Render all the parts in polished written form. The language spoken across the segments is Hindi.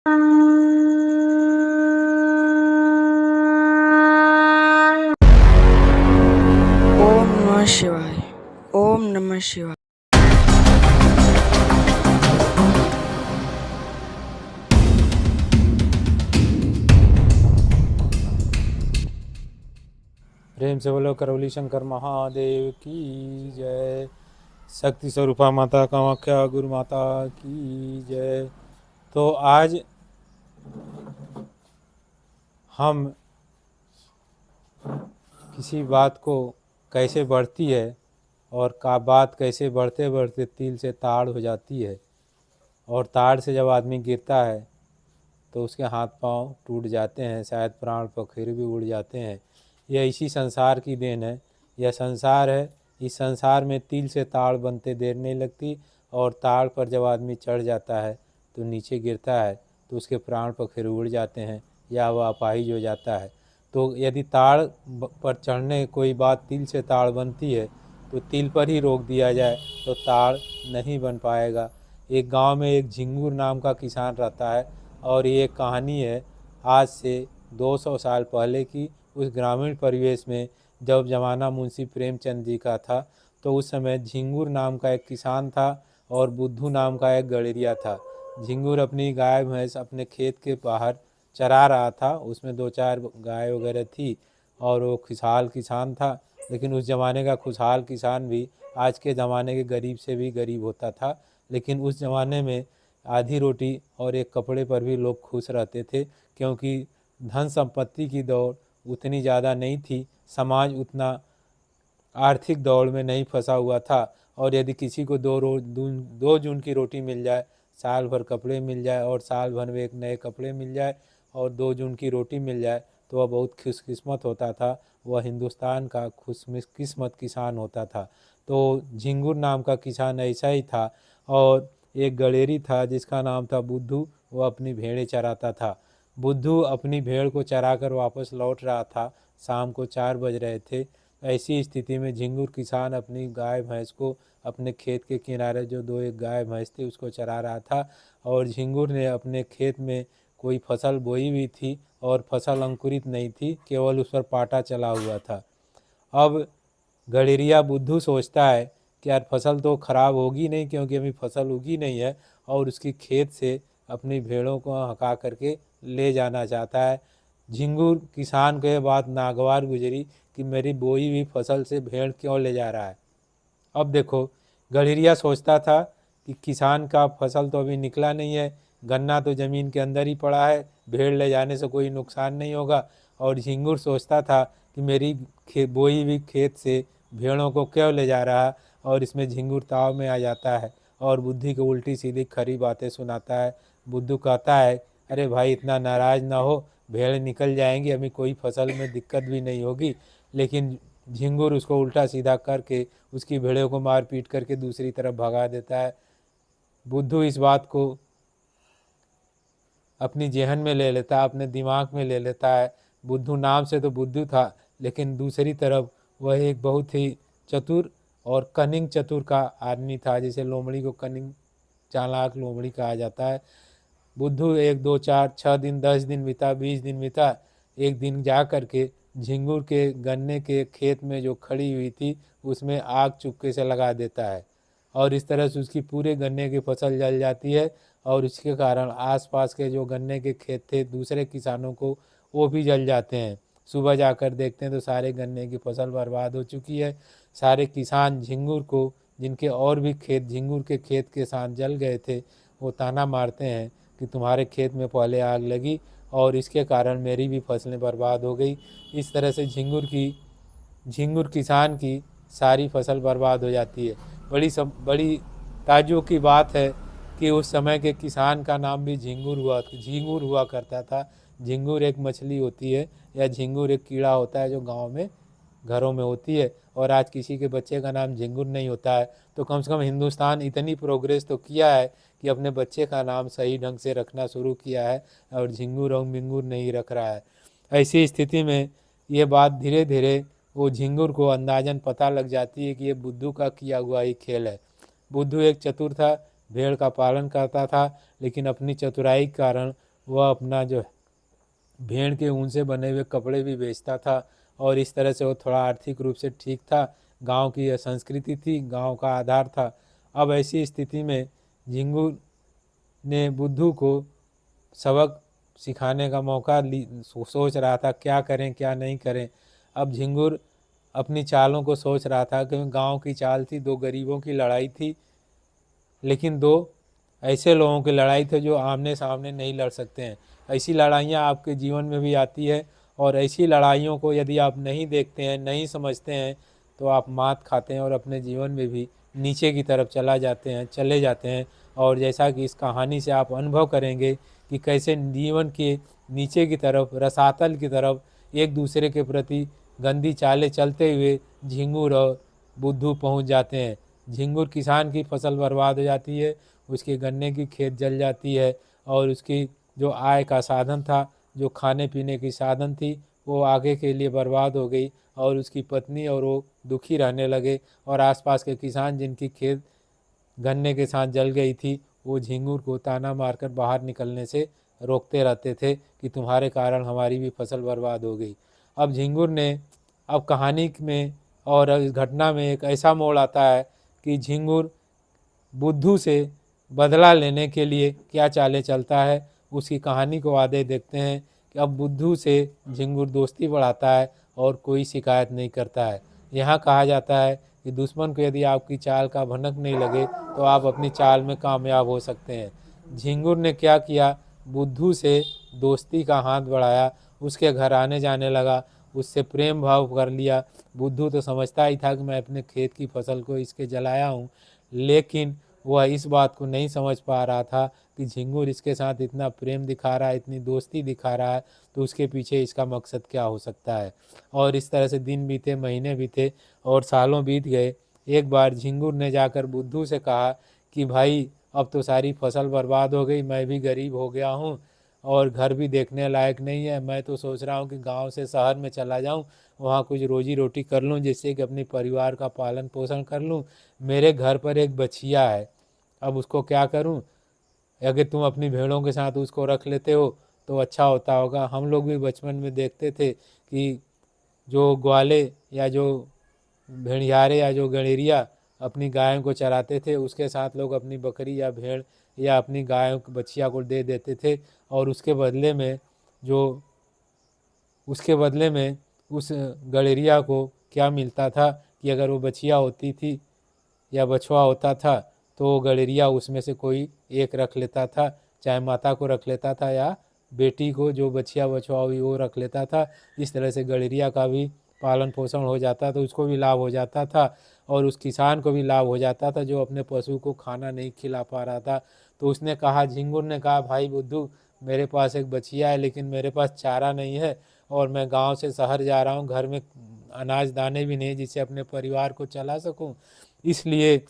ओम नमः शिवाय। ओम नमः शिवाय। प्रेम से बोलो करौली शंकर महादेव की जय। शक्ति स्वरूपा माता कामाख्या गुरु माता की जय। तो आज हम किसी बात को कैसे बढ़ती है और का बात कैसे बढ़ते बढ़ते तिल से ताड़ हो जाती है, और ताड़ से जब आदमी गिरता है तो उसके हाथ पांव टूट जाते हैं, शायद प्राण पखेरु भी उड़ जाते हैं। यह इसी संसार की देन है। यह संसार है, इस संसार में तिल से ताड़ बनते देर नहीं लगती, और ताड़ पर जब आदमी चढ़ जाता है तो नीचे गिरता है तो उसके प्राण पखेरु उड़ जाते हैं या वह अपाहिज हो जाता है। तो यदि ताड़ पर चढ़ने कोई बात तिल से ताड़ बनती है तो तिल पर ही रोक दिया जाए तो ताड़ नहीं बन पाएगा। एक गांव में एक झिंगुर नाम का किसान रहता है, और ये एक कहानी है आज से 200 साल पहले की। उस ग्रामीण परिवेश में जब ज़माना मुंशी प्रेमचंद जी का था, तो उस समय झिंगुर नाम का एक किसान था और बुद्धू नाम का एक गड़ेरिया था। झिंगुर अपनी गाय भैंस अपने खेत के बाहर चरा रहा था, उसमें 2-4 गाय वगैरह थी, और वो खुशहाल किसान था। लेकिन उस ज़माने का खुशहाल किसान भी आज के ज़माने के गरीब से भी गरीब होता था। लेकिन उस ज़माने में आधी रोटी और एक कपड़े पर भी लोग खुश रहते थे, क्योंकि धन संपत्ति की दौड़ उतनी ज़्यादा नहीं थी, समाज उतना आर्थिक दौड़ में नहीं फंसा हुआ था। और यदि किसी को 2 जून की रोटी मिल जाए, साल भर कपड़े मिल जाए, और साल भर में एक नए कपड़े मिल जाए, और 2 जून की रोटी मिल जाए, तो वह बहुत खुशकिस्मत होता था। वह हिंदुस्तान का खुशकिस्मत किसान होता था। तो झिंगुर नाम का किसान ऐसा ही था। और एक गड़ेरी था जिसका नाम था बुद्धू, वह अपनी भेड़ें चराता था। बुद्धू अपनी भेड़ को चराकर वापस लौट रहा था, शाम को 4 बज रहे थे। ऐसी स्थिति में झिंगुर किसान अपनी गाय भैंस को अपने खेत के किनारे, जो 2-1 गाय भैंस थी, उसको चरा रहा था। और झिंगुर ने अपने खेत में कोई फसल बोई हुई थी और फसल अंकुरित नहीं थी, केवल उस पर पाटा चला हुआ था। अब गड़ेरिया बुद्धू सोचता है कि यार फसल तो ख़राब होगी नहीं, क्योंकि अभी फसल उगी नहीं है, और उसकी खेत से अपनी भेड़ों को हका करके ले जाना चाहता है। झिंगुर किसान को यह बात नागवार गुजरी कि मेरी बोई हुई फसल से भेड़ क्यों ले जा रहा है। अब देखो, गड़ेरिया सोचता था कि किसान का फसल तो अभी निकला नहीं है, गन्ना तो ज़मीन के अंदर ही पड़ा है, भेड़ ले जाने से कोई नुकसान नहीं होगा। और झिंगुर सोचता था कि मेरी बोई हुई खेत से भेड़ों को क्यों ले जा रहा है। और इसमें झिंगुर ताव में आ जाता है और बुद्धि को उल्टी सीधी खरी बातें सुनाता है। बुद्धू कहता है, अरे भाई इतना नाराज़ ना हो, भेड़ निकल जाएंगी, अभी कोई फसल में दिक्कत भी नहीं होगी। लेकिन झिंगुर उसको उल्टा सीधा करके उसकी भेड़ों को मार पीट करके दूसरी तरफ भगा देता है। बुद्धू इस बात को अपनी जेहन में ले लेता है, अपने दिमाग में ले लेता है। बुद्धू नाम से तो बुद्धू था, लेकिन दूसरी तरफ वह एक बहुत ही चतुर और कनिंग चतुर का आदमी था, जिसे लोमड़ी को कनिंग चालाक लोमड़ी कहा जाता है। बुद्धू 1 2 4 6 दिन 10 दिन बीता, 20 दिन बीता। एक दिन जा कर के झिंगुर के गन्ने के खेत में जो खड़ी हुई थी उसमें आग चुपके से लगा देता है, और इस तरह से उसकी पूरे गन्ने की फसल जल जाती है। और इसके कारण आसपास के जो गन्ने के खेत थे दूसरे किसानों को, वो भी जल जाते हैं। सुबह जाकर देखते हैं तो सारे गन्ने की फसल बर्बाद हो चुकी है। सारे किसान झिंगुर को, जिनके और भी खेत झिंगुर के खेत के साथ जल गए थे, वो ताना मारते हैं कि तुम्हारे खेत में पहले आग लगी और इसके कारण मेरी भी फसलें बर्बाद हो गई। इस तरह से झिंगुर किसान की सारी फसल बर्बाद हो जाती है। बड़ी ताज्जुब की बात है कि उस समय के किसान का नाम भी झिंगुर हुआ करता था। झिंगुर एक मछली होती है, या झिंगुर एक कीड़ा होता है जो गांव में घरों में होती है। और आज किसी के बच्चे का नाम झिंगुर नहीं होता है, तो कम से कम हिंदुस्तान इतनी प्रोग्रेस तो किया है कि अपने बच्चे का नाम सही ढंग से रखना शुरू किया है, और झिंगुर और मिंगुर नहीं रख रहा है। ऐसी स्थिति में ये बात धीरे धीरे वो झिंगुर को अंदाजन पता लग जाती है कि ये बुद्धू का किया हुआ ही खेल है। बुद्धू एक चतुर था, भेड़ का पालन करता था, लेकिन अपनी चतुराई के कारण वह अपना जो भेड़ के ऊन से बने हुए कपड़े भी बेचता था और इस तरह से वो थोड़ा आर्थिक रूप से ठीक था। गांव की यह संस्कृति थी, गांव का आधार था। अब ऐसी स्थिति में झिंगुर ने बुद्धू को सबक सिखाने का मौका सोच रहा था क्या करें क्या नहीं करें। अब झिंगुर अपनी चालों को सोच रहा था, क्योंकि गांव की चाल थी, दो गरीबों की लड़ाई थी, लेकिन दो ऐसे लोगों की लड़ाई थी जो आमने सामने नहीं लड़ सकते हैं। ऐसी लड़ाइयाँ आपके जीवन में भी आती है और ऐसी लड़ाइयों को यदि आप नहीं देखते हैं, नहीं समझते हैं, तो आप मात खाते हैं और अपने जीवन में भी नीचे की तरफ चले जाते हैं। और जैसा कि इस कहानी से आप अनुभव करेंगे कि कैसे जीवन के नीचे की तरफ, रसातल की तरफ एक दूसरे के प्रति गंदी चालें चलते हुए झिंगुर और बुद्धू पहुंच जाते हैं। झिंगुर किसान की फसल बर्बाद हो जाती है, उसके गन्ने की खेत जल जाती है और उसकी जो आय का साधन था, जो खाने पीने की साधन थी, वो आगे के लिए बर्बाद हो गई और उसकी पत्नी और वो दुखी रहने लगे। और आसपास के किसान जिनकी खेत गन्ने के साथ जल गई थी, वो झिंगुर को ताना मारकर बाहर निकलने से रोकते रहते थे कि तुम्हारे कारण हमारी भी फसल बर्बाद हो गई। अब झिंगुर ने, अब कहानी में और इस घटना में एक ऐसा मोड़ आता है कि झिंगुर बुद्धू से बदला लेने के लिए क्या चालें चलता है, उसकी कहानी को आगे देखते हैं कि अब बुद्धू से झिंगुर दोस्ती बढ़ाता है और कोई शिकायत नहीं करता है। यहाँ कहा जाता है कि दुश्मन को यदि आपकी चाल का भनक नहीं लगे तो आप अपनी चाल में कामयाब हो सकते हैं। झिंगुर ने क्या किया, बुद्धू से दोस्ती का हाथ बढ़ाया, उसके घर आने जाने लगा, उससे प्रेम भाव कर लिया। बुद्धू तो समझता ही था कि मैं अपने खेत की फसल को इसके जलाया हूँ, लेकिन वह इस बात को नहीं समझ पा रहा था कि झिंगुर इसके साथ इतना प्रेम दिखा रहा है, इतनी दोस्ती दिखा रहा है, तो उसके पीछे इसका मकसद क्या हो सकता है। और इस तरह से दिन बीते, महीने बीते और सालों बीत गए। एक बार झिंगुर ने जाकर बुद्धू से कहा कि भाई अब तो सारी फसल बर्बाद हो गई, मैं भी गरीब हो गया हूँ और घर भी देखने लायक नहीं है। मैं तो सोच रहा हूँ कि गांव से शहर में चला जाऊँ, वहाँ कुछ रोजी रोटी कर लूँ जिससे कि अपने परिवार का पालन पोषण कर लूँ। मेरे घर पर एक बछिया है, अब उसको क्या करूँ। अगर तुम अपनी भेड़ों के साथ उसको रख लेते हो तो अच्छा होता होगा। हम लोग भी बचपन में देखते थे कि जो ग्वाले या जो भेड़ियारे या जो गणेरिया अपनी गायों को चराते थे, उसके साथ लोग अपनी बकरी या भेड़ या अपनी गायों बछिया को दे देते थे और उसके बदले में उस गड़ेरिया को क्या मिलता था कि अगर वो बछिया होती थी या बछवा होता था तो वो गड़ेरिया उसमें से कोई एक रख लेता था, चाहे माता को रख लेता था या बेटी को, जो बछिया बछवा हुई वो रख लेता था। इस तरह से गड़ेरिया का भी पालन पोषण हो जाता, तो उसको भी लाभ हो जाता था और उस किसान को भी लाभ हो जाता था जो अपने पशु को खाना नहीं खिला पा रहा था। तो उसने कहा, झिंगुर ने कहा, भाई बुद्धू, मेरे पास एक बछिया है लेकिन मेरे पास चारा नहीं है और मैं गांव से शहर जा रहा हूं, घर में अनाज दाने भी नहीं जिससे अपने परिवार को चला सकूं, इसलिए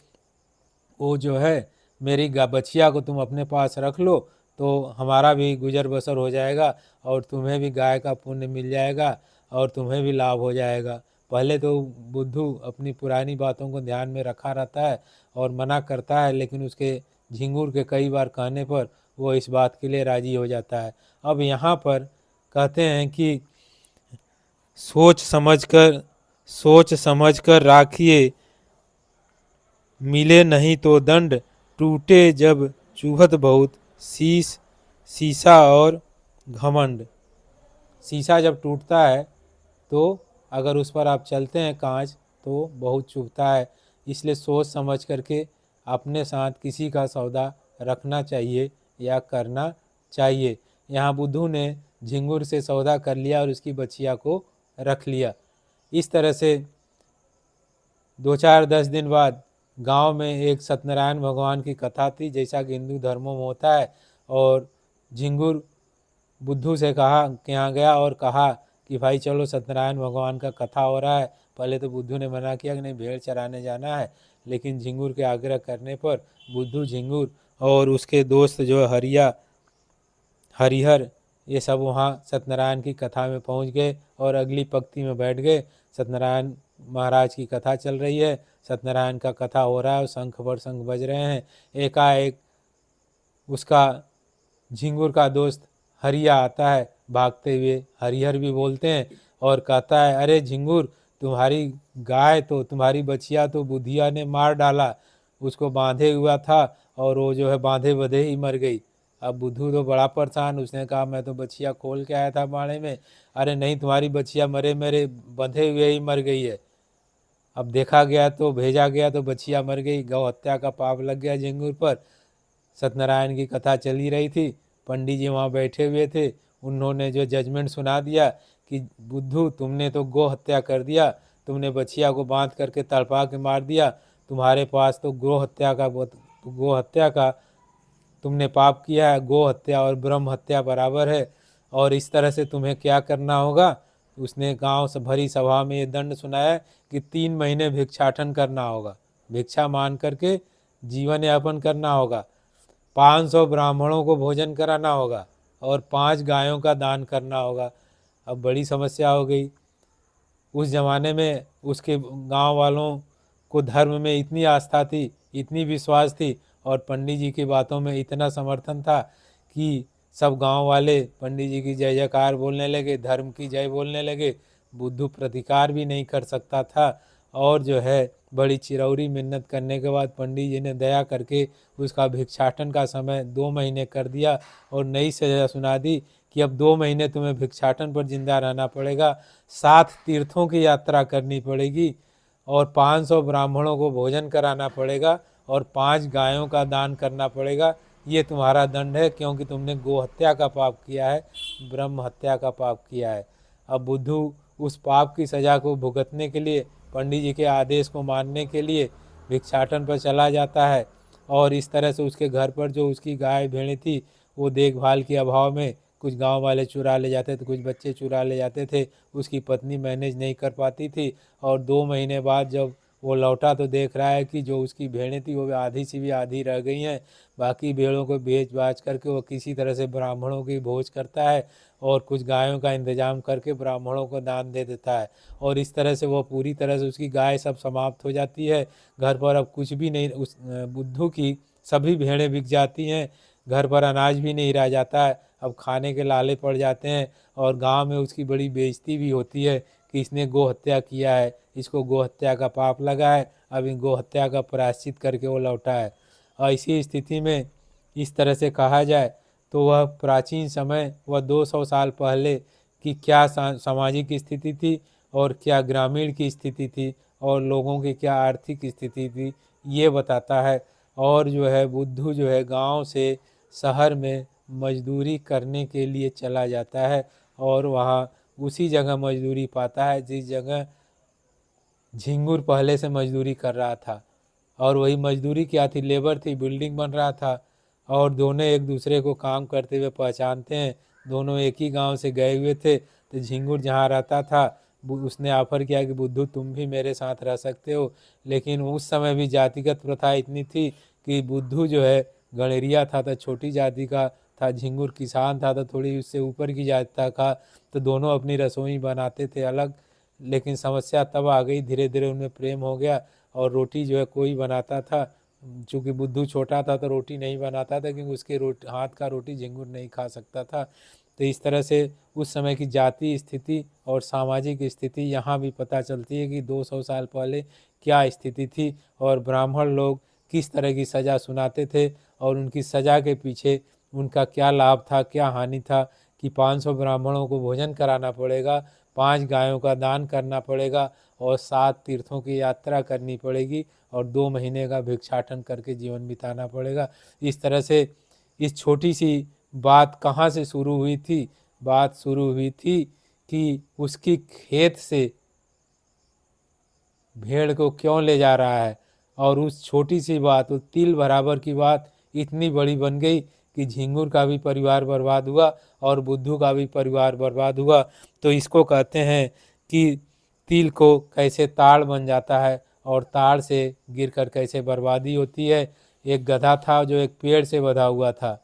वो जो है मेरी बछिया को तुम अपने पास रख लो तो हमारा भी गुजर बसर हो जाएगा और तुम्हें भी गाय का पुण्य मिल जाएगा और तुम्हें भी लाभ हो जाएगा। पहले तो बुद्धू अपनी पुरानी बातों को ध्यान में रखा रहता है और मना करता है, लेकिन उसके झिंगुर के कई बार कहने पर वो इस बात के लिए राजी हो जाता है। अब यहाँ पर कहते हैं कि सोच समझकर राखिए, मिले नहीं तो दंड, टूटे जब चूहत बहुत, शीशा और घमंड। शीशा जब टूटता है तो अगर उस पर आप चलते हैं कांच तो बहुत चुभता है, इसलिए सोच समझ करके अपने साथ किसी का सौदा रखना चाहिए या करना चाहिए। यहाँ बुद्धू ने झिंगुर से सौदा कर लिया और उसकी बछिया को रख लिया। इस तरह से 2-4-10 दिन बाद गांव में एक सत्यनारायण भगवान की कथा थी, जैसा कि हिंदू धर्मों में होता है। और झिंगुर बुद्धू से कहा कि यहाँ गया और कहा कि भाई चलो सत्यनारायण भगवान का कथा हो रहा है। पहले तो बुद्धू ने मना किया कि नहीं, भेड़ चराने जाना है, लेकिन झिंगुर के आग्रह करने पर बुद्धू, झिंगुर और उसके दोस्त जो हरिहर, ये सब वहाँ सत्यनारायण की कथा में पहुँच गए और अगली पंक्ति में बैठ गए। सत्यनारायण महाराज की कथा चल रही है, सत्यनारायण का कथा हो रहा है और शंख पर शंख बज रहे हैं। एकाएक उसका झिंगुर का दोस्त हरिया आता है भागते हुए, हरिहर भी बोलते हैं, और कहता है अरे झिंगुर, तुम्हारी गाय तो, तुम्हारी बछिया तो बुधिया ने मार डाला, उसको बांधे हुआ था और वो जो है बांधे बंधे ही मर गई। अब बुद्धू तो बड़ा परेशान, उसने कहा मैं तो बछिया खोल के आया था बाड़े में, अरे नहीं, तुम्हारी बछिया मरे मेरे बंधे हुए ही मर गई है। अब देखा गया तो भेजा गया तो बछिया मर गई, गौ हत्या का पाप लग गया झिंगुर पर। सत्यनारायण की कथा चली रही थी, पंडित जी वहाँ बैठे हुए थे, उन्होंने जो जजमेंट सुना दिया कि बुद्धू तुमने तो गौ हत्या कर दिया, तुमने बछिया को बांध करके तड़पा के मार दिया, तुम्हारे पास तो गौ हत्या का तुमने पाप किया है, गौ हत्या और ब्रह्म हत्या बराबर है, और इस तरह से तुम्हें क्या करना होगा। उसने गांव से भरी सभा में ये दंड सुनाया कि 3 महीने भिक्षाटन करना होगा, भिक्षा मान करके जीवन यापन करना होगा, 500 ब्राह्मणों को भोजन कराना होगा और 5 गायों का दान करना होगा। अब बड़ी समस्या हो गई। उस ज़माने में उसके गांव वालों को धर्म में इतनी आस्था थी, इतनी विश्वास थी, और पंडित जी की बातों में इतना समर्थन था कि सब गांव वाले पंडित जी की जय जयकार बोलने लगे, धर्म की जय बोलने लगे। बुद्धू प्रतिकार भी नहीं कर सकता था, और जो है बड़ी चिरौरी मिन्नत करने के बाद पंडित जी ने दया करके उसका भिक्षाटन का समय 2 महीने कर दिया, और नई सजा सुना दी कि अब 2 महीने तुम्हें भिक्षाटन पर जिंदा रहना पड़ेगा, 7 तीर्थों की यात्रा करनी पड़ेगी, और 500 ब्राह्मणों को भोजन कराना पड़ेगा, और 5 गायों का दान करना पड़ेगा। ये तुम्हारा दंड है, क्योंकि तुमने गो हत्या का पाप किया है, ब्रह्म हत्या का पाप किया है। अब बुद्धू उस पाप की सज़ा को भुगतने के लिए, पंडित जी के आदेश को मानने के लिए भिक्षाटन पर चला जाता है, और इस तरह से उसके घर पर जो उसकी गाय भेड़ें थी वो देखभाल के अभाव में कुछ गांव वाले चुरा ले जाते थे, कुछ बच्चे चुरा ले जाते थे, उसकी पत्नी मैनेज नहीं कर पाती थी, और 2 महीने बाद जब वो लौटा तो देख रहा है कि जो उसकी भेड़ें थी वो आधी सी भी आधी रह गई हैं। बाकी भेड़ों को बेच बाच करके वो किसी तरह से ब्राह्मणों की भोज करता है, और कुछ गायों का इंतजाम करके ब्राह्मणों को दान दे देता है, और इस तरह से वो पूरी तरह से उसकी गाय सब समाप्त हो जाती है। घर पर अब कुछ भी नहीं, उस बुद्धू की सभी भेड़ें बिक जाती हैं, घर पर अनाज भी नहीं रह जाता है, अब खाने के लाले पड़ जाते हैं, और गांव में उसकी बड़ी बेइज्जती भी होती है कि इसने गो हत्या किया है, इसको गो हत्या का पाप लगा है, अब इन गो हत्या का प्रायश्चित करके वो लौटा है। और इसी स्थिति में इस तरह से कहा जाए तो वह प्राचीन समय, वह 200 साल पहले की क्या सामाजिक स्थिति थी, और क्या ग्रामीण की स्थिति थी, और लोगों की क्या आर्थिक स्थिति थी, ये बताता है। और जो है बुद्धू जो है गांव से शहर में मजदूरी करने के लिए चला जाता है, और वहाँ उसी जगह मजदूरी पाता है जिस जगह झिंगुर पहले से मजदूरी कर रहा था। और वही मजदूरी क्या थी, लेबर थी, बिल्डिंग बन रहा था, और दोनों एक दूसरे को काम करते हुए पहचानते हैं, दोनों एक ही गांव से गए हुए थे। तो झिंगुर जहाँ रहता था उसने ऑफर किया कि बुद्धू तुम भी मेरे साथ रह सकते हो, लेकिन उस समय भी जातिगत प्रथा इतनी थी कि बुद्धू जो है गणेरिया था तो छोटी जाति का था, झिंगुर किसान था तो थोड़ी उससे ऊपर की जाति का, तो दोनों अपनी रसोई बनाते थे अलग। लेकिन समस्या तब आ गई, धीरे धीरे उनमें प्रेम हो गया, और रोटी जो है कोई बनाता था, चूँकि बुद्धू छोटा था तो रोटी नहीं बनाता था, क्योंकि उसके हाथ का रोटी झिंगुर नहीं खा सकता था। तो इस तरह से उस समय की जाति स्थिति और सामाजिक स्थिति यहाँ भी पता चलती है कि 200 साल पहले क्या स्थिति थी, और ब्राह्मण लोग किस तरह की सज़ा सुनाते थे, और उनकी सज़ा के पीछे उनका क्या लाभ था, क्या हानि था, कि 500 ब्राह्मणों को भोजन कराना पड़ेगा, 5 गायों का दान करना पड़ेगा, और 7 तीर्थों की यात्रा करनी पड़ेगी, और 2 महीने का भिक्षाटन करके जीवन बिताना पड़ेगा। इस तरह से इस छोटी सी बात कहाँ से शुरू हुई थी, बात शुरू हुई थी कि उसकी खेत से भेड़ को क्यों ले जा रहा है, और उस छोटी सी बात, उस तिल बराबर की बात इतनी बड़ी बन गई कि झिंगुर का भी परिवार बर्बाद हुआ और बुद्धू का भी परिवार बर्बाद हुआ। तो इसको कहते हैं कि तिल को कैसे ताड़ बन जाता है, और ताड़ से गिरकर कैसे बर्बादी होती है। एक गधा था जो एक पेड़ से बंधा हुआ था,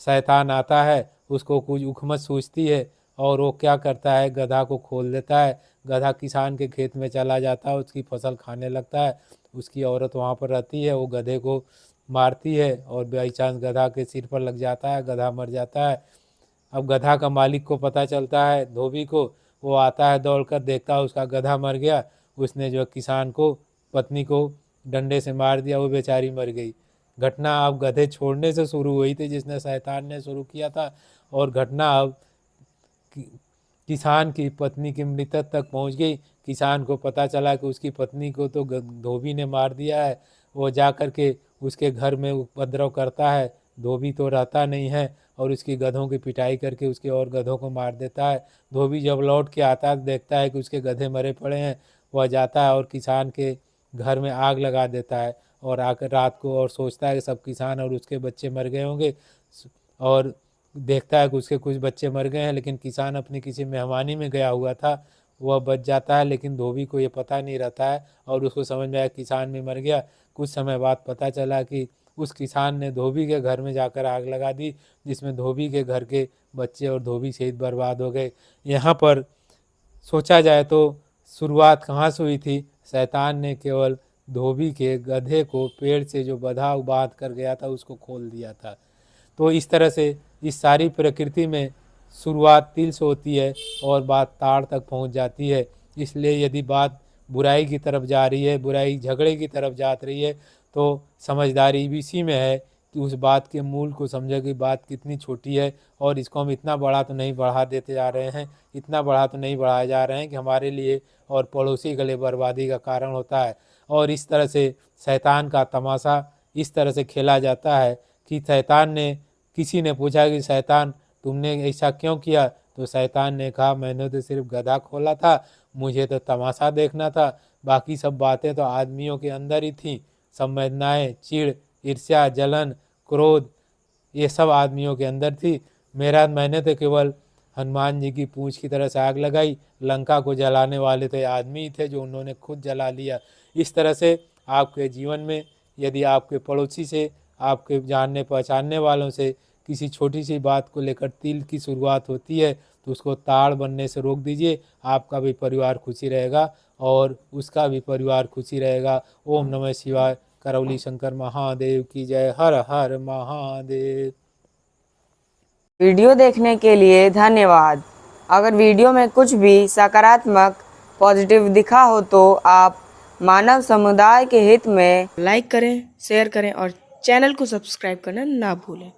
शैतान आता है, उसको कुछ उखमत सूझती है, और वो क्या करता है, गधा को खोल देता है, गधा किसान के खेत में चला जाता है, उसकी फसल खाने लगता है। उसकी औरत वहाँ पर रहती है, वो गधे को मारती है, और बाई चांस गधा के सिर पर लग जाता है, गधा मर जाता है। अब गधा का मालिक को पता चलता है, धोबी को, वो आता है दौड़कर, देखता है उसका गधा मर गया। उसने जो किसान को, पत्नी को डंडे से मार दिया, वो बेचारी मर गई। घटना अब गधे छोड़ने से शुरू हुई थी जिसने शैतान ने शुरू किया था, और घटना अब किसान की पत्नी की मृत्यु तक पहुंच गई। किसान को पता चला कि उसकी पत्नी को तो धोबी ने मार दिया है। वो जा कर के उसके घर में उपद्रव करता है। धोबी तो रहता नहीं है और उसकी गधों की पिटाई करके उसके और गधों को मार देता है। धोबी जब लौट के आता है, देखता है कि उसके गधे मरे पड़े हैं। वह जाता है और किसान के घर में आग लगा देता है और आकर रात को, और सोचता है कि सब किसान और उसके बच्चे मर गए होंगे, और देखता है कि उसके कुछ बच्चे मर गए हैं, लेकिन किसान अपनी किसी मेहमानी में गया हुआ था, वह बच जाता है। लेकिन धोबी को ये पता नहीं रहता है और उसको समझ में आया किसान भी मर गया। कुछ समय बाद पता चला कि उस किसान ने धोबी के घर में जाकर आग लगा दी, जिसमें धोबी के घर के बच्चे और धोबी सहित बर्बाद हो गए। यहाँ पर सोचा जाए तो शुरुआत कहाँ से हुई थी? शैतान ने केवल धोबी के गधे को पेड़ से जो बंधा बांध कर गया था उसको खोल दिया था। तो इस तरह से इस सारी प्रकृति में शुरुआत तिल से होती है और बात ताड़ तक पहुंच जाती है। इसलिए यदि बात बुराई की तरफ जा रही है, बुराई झगड़े की तरफ जा रही है, तो समझदारी भी इसी में है कि उस बात के मूल को समझे कि बात कितनी छोटी है, और इसको हम इतना बड़ा तो नहीं बढ़ा देते जा रहे हैं, इतना बड़ा तो नहीं बढ़ाए जा रहे हैं कि हमारे लिए और पड़ोसी के लिए बर्बादी का कारण होता है। और इस तरह से शैतान का तमाशा इस तरह से खेला जाता है कि शैतान ने, किसी ने पूछा कि शैतान तुमने ऐसा क्यों किया? तो शैतान ने कहा, मैंने तो सिर्फ गधा खोला था, मुझे तो तमाशा देखना था, बाकी सब बातें तो आदमियों के अंदर ही थी। संवेदनाएं, चिढ़, ईर्ष्या, जलन, क्रोध, ये सब आदमियों के अंदर थी। मैंने तो केवल हनुमान जी की पूंछ की तरह से आग लगाई। लंका को जलाने वाले तो आदमी ही थे जो उन्होंने खुद जला लिया। इस तरह से आपके जीवन में यदि आपके पड़ोसी से, आपके जानने पहचानने वालों से किसी छोटी सी बात को लेकर तिल की शुरुआत होती है तो उसको ताड़ बनने से रोक दीजिए। आपका भी परिवार खुशी रहेगा और उसका भी परिवार खुशी रहेगा। ओम नमः शिवाय। करौली शंकर महादेव की जय। हर हर महादेव। वीडियो देखने के लिए धन्यवाद। अगर वीडियो में कुछ भी सकारात्मक पॉजिटिव दिखा हो तो आप मानव समुदाय के हित में लाइक करें, शेयर करें और चैनल को सब्सक्राइब करना ना भूलें।